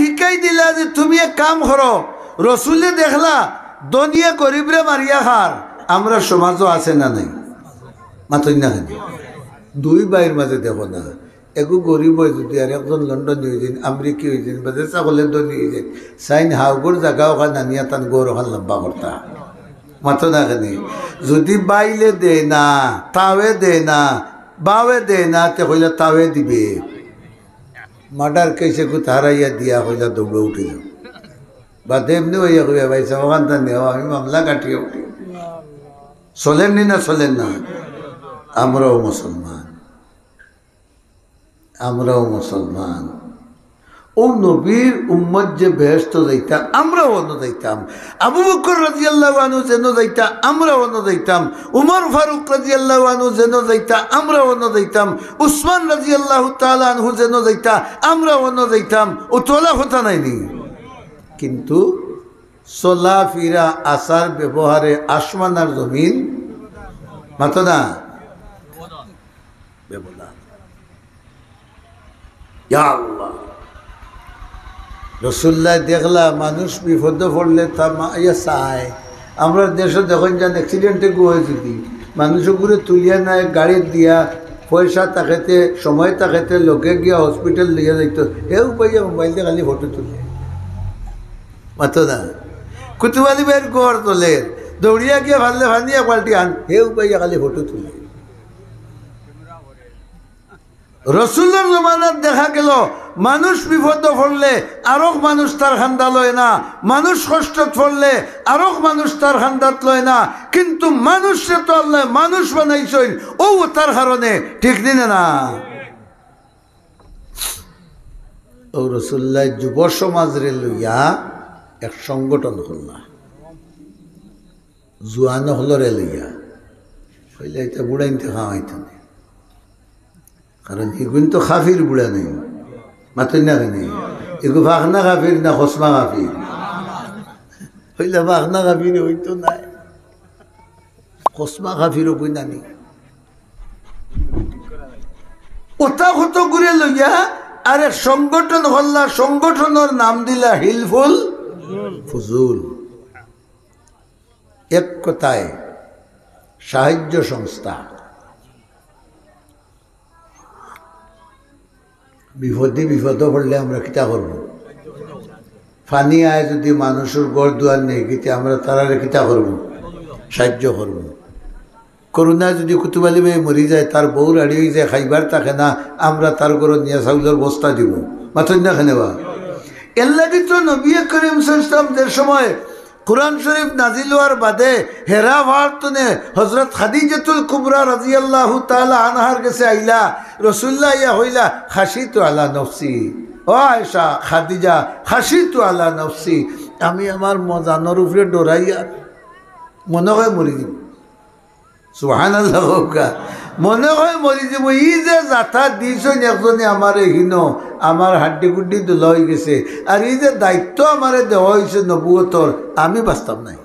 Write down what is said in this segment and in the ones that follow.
শিকাই দিলা যে তুমি এক কাম করো, রসুলে দেখলা দনিয়া গরিবরে মারিয়া খার, আমরা সমাজও আছে না নাই মাতই না খানি দুই বাইর মাঝে দেখো না, একু গরিব হয় যদি আর একজন লন্ডন হয়ে যান, আমেরিকি হয়ে যান, বাজে ছাগলে দনি হয়ে যান, সাইন হাউগুর জায়গা ওখান নানিয়া তান গৌর ওখান লম্বা করতা মাতো না খানি। যদি বাইলে দে না, তাওয়ে দে না, বাওয়ে দে না, তে হইলে তাওয়ে দিবে। মার্ডার কেসে কু হারাইয়া দিয়া হইলা দৌড়ে উঠে যাও বা এমনি হইয়া কইয়া ভাইসা ওখান তার নেওয়া আমি মামলা কাটিয়ে উঠি। চলেননি না চলেন না? আমরাও মুসলমান, আমরাও মুসলমান। ও নবীর উম্মত যে বেহেশত যাইতাম, আমরাও অন্য যাইতাম। আবু বকর রাদিয়াল্লাহু আনহু যেন যাইতা, আমরাও অন্য যাইতাম। উমর ফারুক রাদিয়াল্লাহু আনহু যেন যাইতা, আমরাও অন্য যাইতাম। উসমান রাদিয়াল্লাহু তাআলা আনহু যেন যাইতা, আমরাও অন্য যাইতাম। ও তোলা কথা নাইনি, কিন্তু চলা ফিরা আচার ব্যবহারে আসমান আর জমিন মাতো না ব্যবধান। ইয়া আল্লাহ, রসুল্লাহ দেখলা মানুষ বিপদে পড়লে তা ইয়া চায়। আমরা দেশে যখন যান অ্যাক্সিডেন্টে গোয় যদি মানুষ ঘুরে তুলিয়া নেয় গাড়ি দিয়া, পয়সা তাকাইতে সময় তাকাইতে লোকে গিয়া হসপিটাল লিয়া যাইতো, হেউ পাইয়া মোবাইল দিয়ে খালি ফটো তুলে মাতো না। কুতুবালি ভাইয়ের গড় তোলে, দৌড়িয়া গিয়া ভাললে ভানিয়া পাল্টি আন, হেউ পাইয়া খালি ফটো তুলে। রসুলের জমানাত দেখা গেল মানুষ বিপদ পড়লে আরো মানুষ তার খান্দা লয় না, মানুষ কষ্টত পড়লে আরো মানুষ তার খান্দাত লয় না, কিন্তু মানুষে তো আল্লাহ মানুষ বানাইছেন ও তার কারণে, ঠিক দিনে না? ও রসুল্লাহ যুব সমাজরে লইয়া এক সংগঠন করলা, জুয়ানো হলরে লইয়া হইলে এটা বুড়াইতে খাওয়াইতে নেই, কারণ এগুন তো খাফির বুড়া নেই মাতই না কেন, এগু ভাগনা খাফির না খসমা খাফির হইলে ভাগনা খাফির হইতো নাই, খসমা খাফিরও কই নানি ওটা কত ঘুরে লইয়া আর এক সংগঠন হল্লা, সংগঠনের নাম দিলা হিলফুল ফুজুল। এক কথায় সাহায্য সংস্থা। বিপদ পড়লে আমরা কিতা করব? ফানি আয় যদি মানুষের গড় দুয়ার নেই গীতে আমরা তারারে কিতা করব? সাহায্য করব। করোনা যদি কুতুবালি ভাই মরি যায়, তার বউ রাড়ি হয়ে যায়, খাইবার থাকে না, আমরা তার ঘরে নিয়ে চাউলের বস্তা দিব মাথন না খানেবা। এর লাগি তো নবী করিম সাল্লাল্লাহু আলাইহি সময় কুরআন শরীফ নাজিল হওয়ার বাদে হেরা ভারতনে হযরত খাদিজাতুল কুবরা রাদিয়াল্লাহু তাআলা আনহার কাছে আইলা, রাসূলুল্লাহ ইয়া হইলা খাশিতু আলা নফসি, ও আয়েশা খাদিজা খাশিতু আলা নফসি, আমি আমার মজানোর উপরে ডরাইয়া মনে হয় মরি যাব। সুবহানাল্লাহ, মনে হয় মরি যাব। ই যে যাথা দিয়েছেন একজনে আমার হিনো, আমার হাড্ডি গুড্ডি দোলা হয়ে গেছে, আর এই যে দায়িত্ব আমারে দেওয়া হয়েছে নবুয়তর, আমি বাস্তব নাই।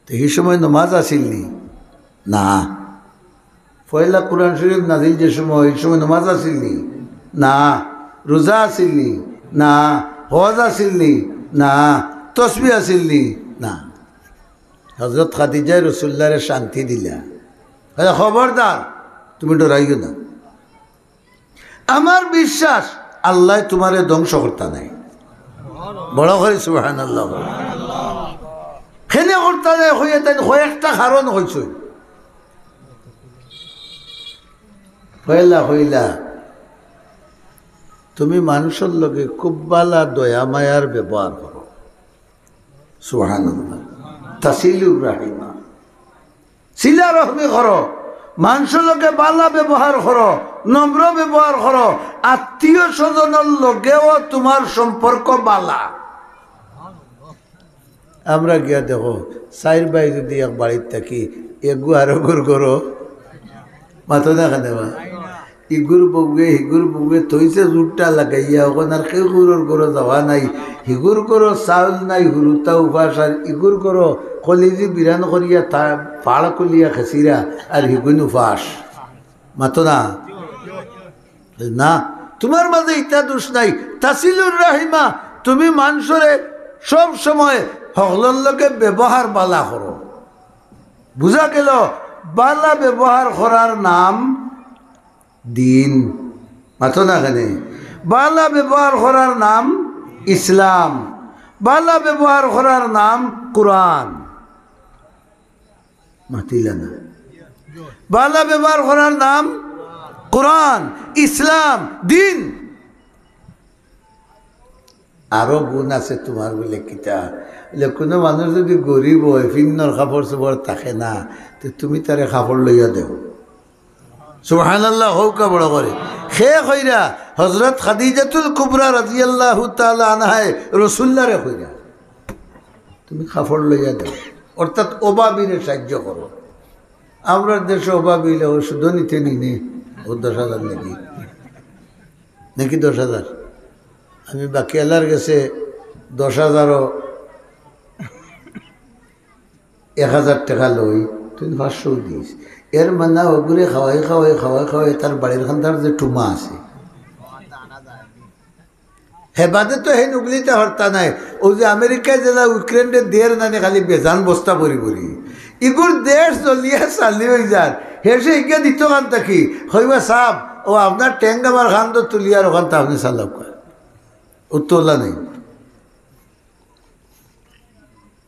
এই সময় নমাজ আসিলনি না, পয়লা কোরআন শরীফ নাজিল যে সময়, এই সময় নমাজ আসিলনি না, রোজা আসিলনি না, হজ আসিলনি না, তসবিহ আসিলনি না। হযরত খাদিজা রাসূলুল্লাহরে শান্তি দিলা, খবরদার তুমি ডরাইও না। আমার বিশ্বাস আল্লাহ তোমারে ধ্বংস করতা নাই। বড় করে সুবহানাল্লাহ। খেলে করতা নাই হইয়া তাই কয়েকটা কারণ হয়েছে। হইলা তুমি মানুষের লগে খুব বালা দয়া মায়ার ব্যবহার করো। সুবহানাল্লাহ। তাসিলুর রাহিমা, সিলা রহমি করো, মানুষের লগে বালা ব্যবহার করো, নম্র ব্যবহার করো, আত্মীয় স্বজনের লগেও তোমার সম্পর্ক বালা। আমরা গিয়া দেখো চাইর বাই যদি এক বাড়ির থাকি, এগু আর গুর করো মাথো না খানে বা ইগুর বউয়ে হিগুর বউয়ে থইছে জুটটা লাগাইয়া, ওখানে আর কেউ গুরুর গরো যাওয়া নাই, হিগুর করো চাউল নাই, হুরুতা উপাস, আর ইগুর করো কলিজি বিরান করিয়া তা পাড় কলিয়া খেসিরা, আর হিগুন উপাস মাতো না না। তোমার মাঝে ইটা দোষ নাই। তাসিলুর রাহিমা, তুমি মানুষরে সব সময় হকলর লগে ব্যবহার বালা করো। বুঝা গেল বালা ব্যবহার করার নাম দিন। মাথো না কেন? বালা ব্যবহার করার নাম ইসলাম, বালা ব্যবহার করার নাম কুরআন। মাতিলা না? বালা ব্যবহার করার নাম কুরআন, ইসলাম, দিন। আরো গুণ আছে তোমার বলে কিতা? কোনো মানুষ যদি গরিব হয়, ফিন্নর কাপড় চোপড় থাকে না, তো তুমি তারে কাপড় লইয়া দেও। সুবহানাল্লাহ হৌকা বড় করে। সে কইরা হযরত খাদিজাতুল কুবরা রাদিয়াল্লাহু তাআলা আনহায় রাসূলুল্লাহরে কইরা তুমি কাপড় লইয়া দেও, অর্থাৎ অভাবীরে সাহায্য করো। আমরা দেশে অভাবী হইলে ওষুধ নিতে নিনে ও 10,000 নাকি নাকি 10,000। আমি বাকি আল্লাহর কাছে 10,000ও 1,000 টাকা লই, তুই 500 দিস। এর মানে ওগুলো খাওয়াই খাওয়াই খাওয়াই খাওয়াই তার বাড়ির খান্তার যে টুমা আছে হেবাদে তো হে নুগলিতে হরতা নাই। ও যে আমেরিকায় জেলা ইউক্রেনের দেড় নানে খালি বেজান বস্তা ভরি ভরি ইগুর দেশ চলিয়া চালি হয়ে যার হেসে ইকে দিত খান থাকি হইবা সাপ ও আপনার ট্যাঙ্ক আমার খান তো তুলিয়ার ওখান তা আপনি চালাও কয় ও তোলা নেই।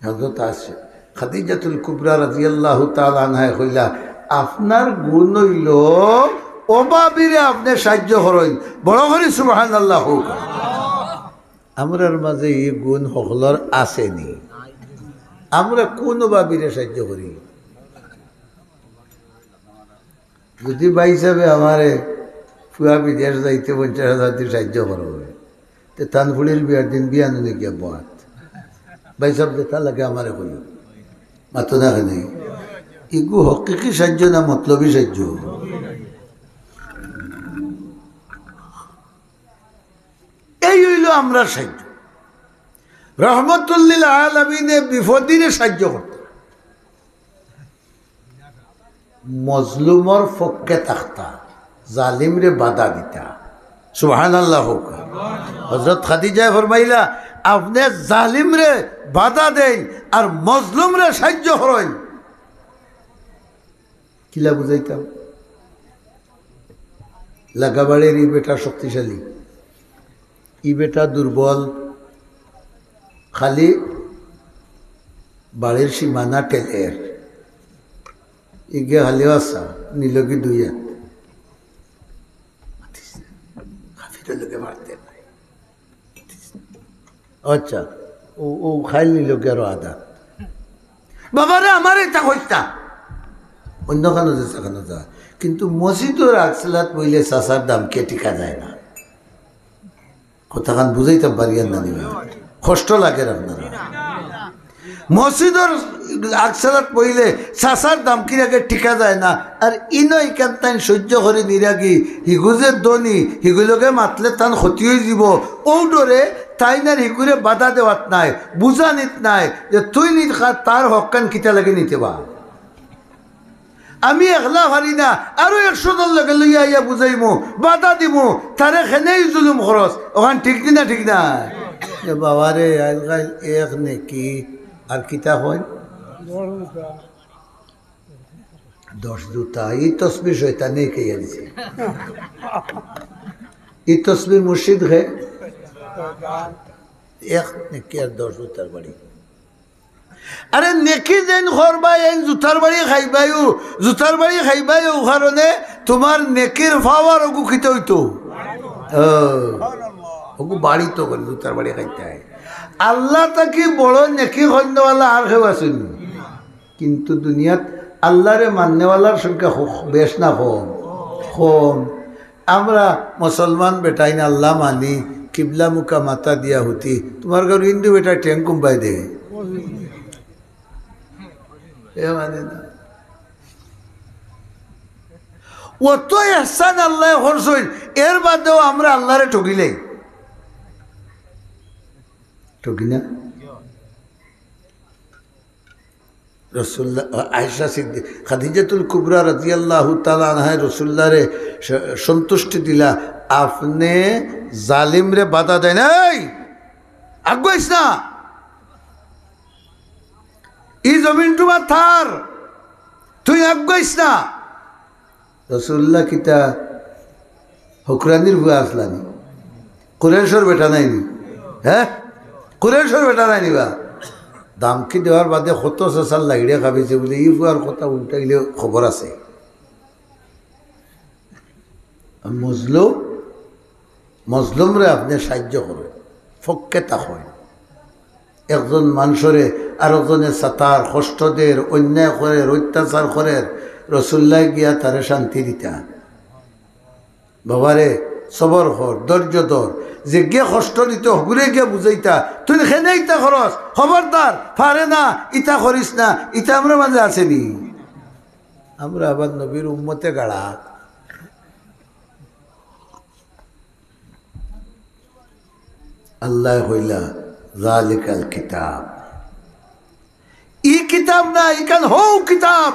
হযরত আছে খাদিজাতুল কুবরা রাদিয়াল্লাহু তাআলা আনহা কইলা আপনার গুণ হইল অভাবীরে আপনি সাহায্য করেন। বড় করে সুবহানাল্লাহ হোক। আমরার মাঝে এই গুণ সকলের আসেনি। আমরা কোন অভাবীরে সাহায্য করি? যদি ভাই হিসাবে আমারে ফুয়া বিদেশ যাইতে 50,000 দিয়ে সাহায্য করা হবে, তো তানফুলির বিয়ার দিন বিয়া নুনে গিয়া বাত ভাই সব যেটা লাগে আমারে করি মাত্র দেখা নেই। ইগু হকিকি সাহায্য না মতলবী সাহায্য? এই হইল আমরা সাহায্য। রহমতুল্লিল আলামিনে বিপদিনে সাহায্য করত, মজলুমর পক্ষে থাকতা, জালিমরে বাধা দিতা। সুবহানাল্লাহ হোক। হযরত খাদিজা ফরমাইলা আপনি জালিমরে বাধা দেন আর মজলুমরে সাহায্য করেন। কিলা বুঝাইতাম? লাগাবাড়ির ই বেটা শক্তিশালী, ই বেটা দুর্বল, খালি বাড়ির সীমানা টেলের ইগে খালি আসা নীলকি দুই লোকে মারতে নাই। আচ্ছা ও খাইল নীলকে আরো আদা বাবারে আমার এটা হইতা অন্য খানো যে চাখানো যা। কিন্তু মসজিদের আকসালাত বইলে চাষার দাম কে টিকা যায় না। কথাখান বুঝাইতাম পারিয়ান না নিবে, কষ্ট লাগে আপনারা। মসজিদের আকসালাত বইলে চাষার দাম কিরাকে টিকা যায় না। আর ইনো ইকান তাই সহ্য করে নিরাগি হিগুজের দনি হিগুলোকে মাতলে তান ক্ষতি হয়ে যাব। ও ডরে তাই না হিগুরে বাধা দেওয়াত নাই, বুঝা নিত নাই যে তুই নিত তার হকান কিতা লাগে নিতে বা। আমি একলা পারি না, আরো 100 জন লগে লইয়া ইয়া বুঝাইমু, বাধা দিমু, তারে খেনেই জুলুম খরচ। ওখান ঠিক না ঠিক না বাবারে আজকাল এক নেকি আর কিতা হয় 10 জুতা। এই তসবির শয়তানে কে দিছে, এই তসবির মুর্শিদ হে এক নেকি আর 10 জুতার বাড়ি। আরে নেকি যেন করবাই এই জুতার বাড়ি খাইবাইও, জুতার বাড়ি খাইবাইও কারণে তোমার নেকির পাওয়ার ওগু খিতে হইতো ওগু বাড়ি তো করে জুতার বাড়ি খাইতে হয়। আল্লাহ তাকে বড় নেকি খন্ডওয়ালা আর কেউ আসেন, কিন্তু দুনিয়াত আল্লাহরে মাননেওয়ালার সংখ্যা বেশ না কম কম। আমরা মুসলমান বেটাই না আল্লাহ মানি, কিবলা মুখা মাথা দিয়া হতি। তোমার ঘর হিন্দু বেটা ট্যাঙ্ক কুম্পাই দে মানে না। অত এহসান আল্লাহ হরসইন, এর বাদেও আমরা আল্লাহরে ঠকিলেই ঠকি না। রসুল্লাহ আয়েশা সিদ্দিক খাদিজাতুল কুবরা রাদিয়াল্লাহু তাআলা আনহা রসুল্লাহরে সন্তুষ্টি দিলা, আপনি জালিমরে বাধা দেয় নাই, আগুয়াইস না, এই জমিন তোমার থার, তুই আগুয়াইস না। রসুল্লাহ কিতা হুকরানির ভুয়া আসলানি, কুরেশ্বর বেটা নাইনি, হ্যাঁ কুরেশ্বর বেটা নাইনি বা দামকি দেওয়ার বাদে কত চেঁচার লাগিয়ে খাবিছে বলে এই ভুয়ার কথা উল্টাইলে খবর আছে। মজলুমরে আপনি সাহায্য করেন, ফককে তা হয়, একজন মানুষরে আর একজনের সাতার কষ্টদের অন্যায় করে অত্যাচার করে রসুল্লাহ গিয়া তারে শান্তি দিতা, বাবারে সবর হর ধৈর্য ধর, যে গে কষ্ট দিত ঘুরে গিয়ে বুঝাইতা, তুই খেনে ইটা খরচ, খবরদার পারে না ইটা করিস না, ইটা আমরা মাঝে আসেনি। আমরা আবার নবীর উম্মতে গাড়া, আল্লাহ হইলা যালিকাল কিতাব, ই কিতাব না, ইকান হও কিতাব,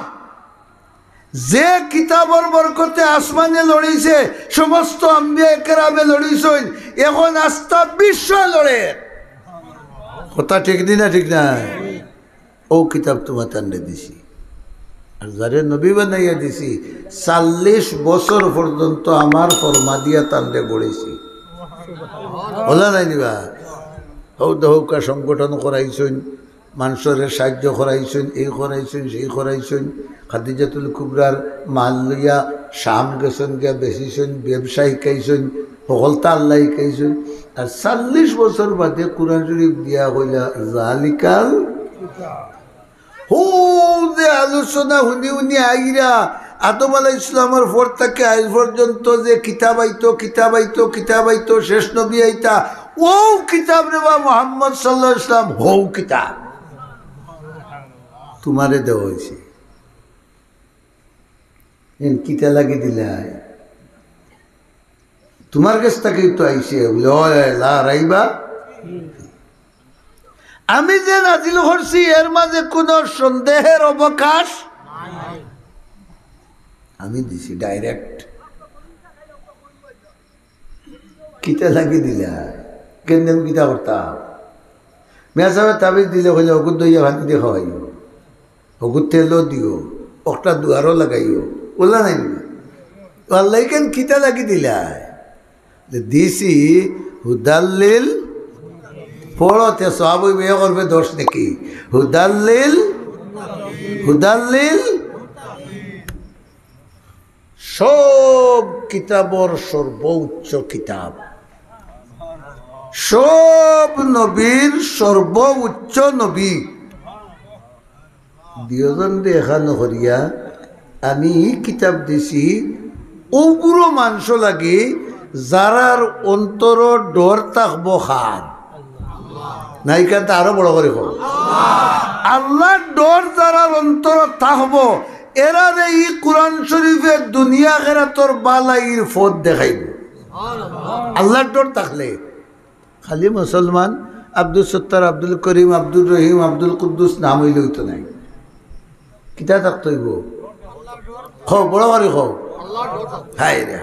যে কিতাবর বরকতে আসমানে লড়িছে, সমস্ত আম্বিয়া কেরামে লড়িছেন, এখন আস্থা বিশ্ব লড়ে, কথা ঠিক না ঠিক না? ও কিতাব তোমার টান্ডে দিছি, আর যারে নবী বানাইয়া দিছি 40 বছর পর্যন্ত আমার ফরমা দিয়া টান্ডে গড়েছি, বলা নাই নিবা? হৌকা সংগঠন করাইছেন, মানুষের সাহায্য করাইছেন, এই করাইছেন সেই করাইছেন, খাদিজাতুল কুবরার মাল লইয়া শাম গেছেন, গিয়া বেচিছেন, ব্যবসা শিকাইছেন, সকলতা আল্লাহ শিকাইছেন, আর 40 বছর বাদে কুরআন শরীফ দিয়া হইলা যালিকাল। হো যে আলোচনা শুনি শুনি আইরা আদম আলাইহিস ইসলামের পর থেকে আজ পর্যন্ত যে কিতাব আইতো শেষ নবী আইতা, ও কিতাব রে বা মুহাম্মদ সাল্লাল্লাহু আলাইহি ওয়াসাল্লাম, হো কিতাব তোমারে দেওয়া হয়েছে, কিতা লাগি দিলাই তোমার কাছ থেকেই তো আইসে, রাইবা আমি যে নাজিল করছি এর মাঝে কোন সন্দেহের অবকাশ, আমি দিছি ডাইরেক্ট, কিতা লাগি দিলাই কেন কিতা করতাম? মেয়া সাহেব তাবিজ দিলে হইলে অগুদ দইয়া ভাতি দিয়ে খাওয়াইও, অগুদ তেলও দিও, একটা দুয়ারও লাগাইও, বললা নাই আল্লাহ কেন কিতা লাগি দিলাই? দিছি হুদাল্লিল, পড়তে সব বিয়ে করবে দোষ নাকি? হুদাল্লিল সব কিতাবর সর্বোচ্চ কিতাব, সব নবীর সর্বোচ্চ নবী, দুজন দেখানো করিয়া আমি কিতাব দিছি ওগুলো মানুষ লাগে যারার অন্তর ডর থাকবো খান নাই, কারণ আরো বড় করে হোক আল্লাহর ডর যারার অন্তর থাকবো, এরা এই কোরআন শরীফের দুনিয়া খেরাতর বালাইর ফদ দেখাইব। আল্লাহর ডর থাকলে খালি মুসলমান আব্দুল সত্তার, আব্দুল করিম, আব্দুল রহিম, আব্দুল কুদ্দুস নাম হইলে হইতো নাই, কিতা থাকতে হইব? বড় করে হোক, হায় রে।